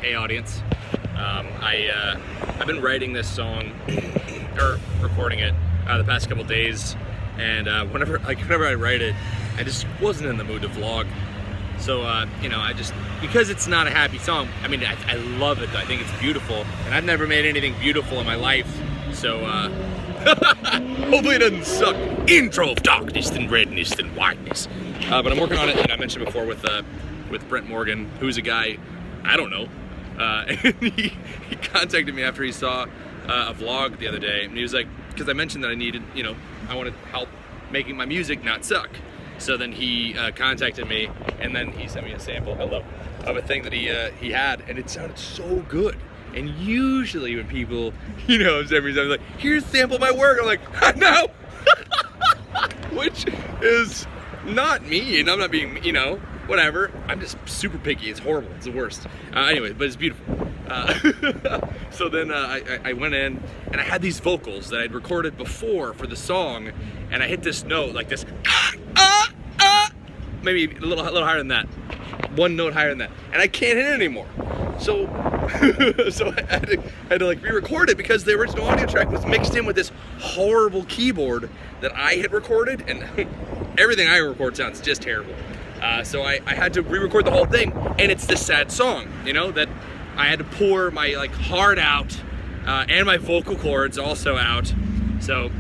Hey audience, I've been writing this song, or recording it, the past couple days, and whenever I write it, I just wasn't in the mood to vlog. So you know, because it's not a happy song. I mean, I love it. I think it's beautiful, and I've never made anything beautiful in my life. So hopefully it doesn't suck. Intro of darkness and redness and whiteness. But I'm working on it, and I mentioned before with Brent Morgan, who's a guy I don't know. And he contacted me after he saw a vlog the other day, and he was like, because I mentioned that I needed, you know, I wanted help making my music not suck. So then he contacted me, and then he sent me a sample of a thing that he had, and it sounded so good. And usually when people, you know, send me something like, here's a sample of my work, I'm like, no! Which is not me, and I'm not being, you know, whatever. I'm just super picky. It's horrible. It's the worst. Anyway, but it's beautiful. So then I went in, and I had these vocals that I'd recorded before for the song, and I hit this note, like this, maybe a little higher than that. One note higher than that. And I can't hit it anymore. So, so I had to like re-record it, because the original audio track was mixed in with this horrible keyboard that I had recorded, and everything I record sounds just terrible. So I had to re-record the whole thing, and it's this sad song, you know, that I had to pour my like heart out, and my vocal cords also out. So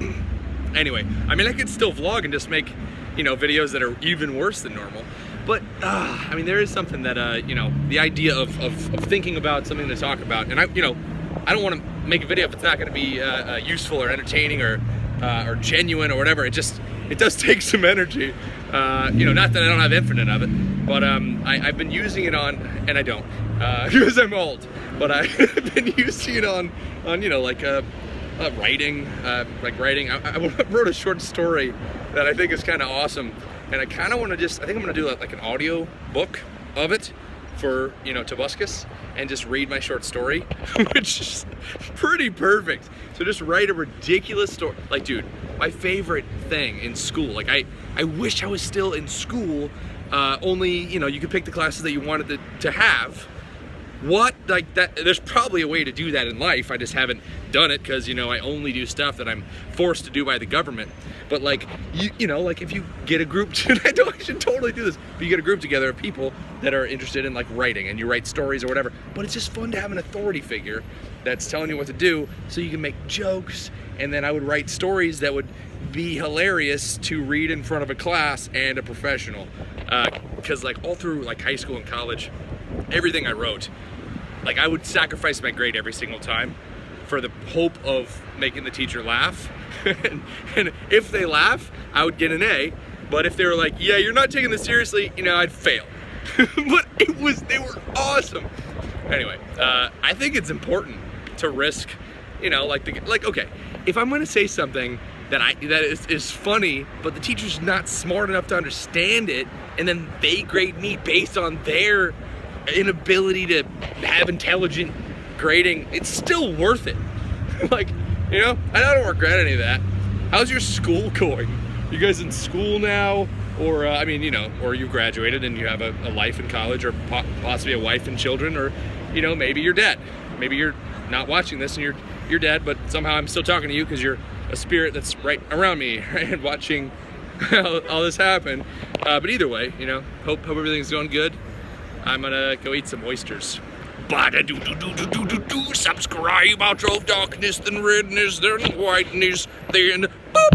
anyway, I mean, I could still vlog and just make, you know, videos that are even worse than normal. But I mean, there is something that you know, the idea of thinking about something to talk about, and I don't want to make a video if it's not going to be useful or entertaining or genuine or whatever. It does take some energy. You know, not that I don't have infinite of it, but I've been using it on, and I don't, because I'm old, but I've been using it on you know, like writing, I wrote a short story that I think is kind of awesome, and I kind of want to I think I'm going to do like an audio book of it for, you know, Tobuscus, and just read my short story, which is pretty perfect. So just write a ridiculous story. Like, dude, my favorite thing in school, like I wish I was still in school, only, you know, you could pick the classes that you wanted to have. What, like that, there's probably a way to do that in life. I just haven't done it, because, you know, I only do stuff that I'm forced to do by the government. But like, you know, like if you get a group, I should totally do this, but you get a group together of people that are interested in like writing, and you write stories or whatever, but it's just fun to have an authority figure that's telling you what to do, so you can make jokes, and then I would write stories that would be hilarious to read in front of a class and a professional. Because like all through like high school and college, everything I wrote, like I would sacrifice my grade every single time for the hope of making the teacher laugh. and if they laugh, I would get an A. But if they were like, yeah, you're not taking this seriously, you know, I'd fail. But they were awesome. Anyway, I think it's important to risk, you know, like okay, if I'm gonna say something that is funny, but the teacher's not smart enough to understand it, and then they grade me based on their inability to have intelligent grading, it's still worth it. Like, you know, I don't regret any of that. How's your school going? You guys in school now? Or, I mean, you know, or you graduated and you have a life in college, or possibly a wife and children, or, you know, maybe you're dead. Maybe you're not watching this and you're dead, but somehow I'm still talking to you because you're a spirit that's right around me, right, and watching all this happen. But either way, you know, hope everything's going good. I'm gonna go eat some oysters. Subscribe. Outro of darkness, then redness, then whiteness, then boop.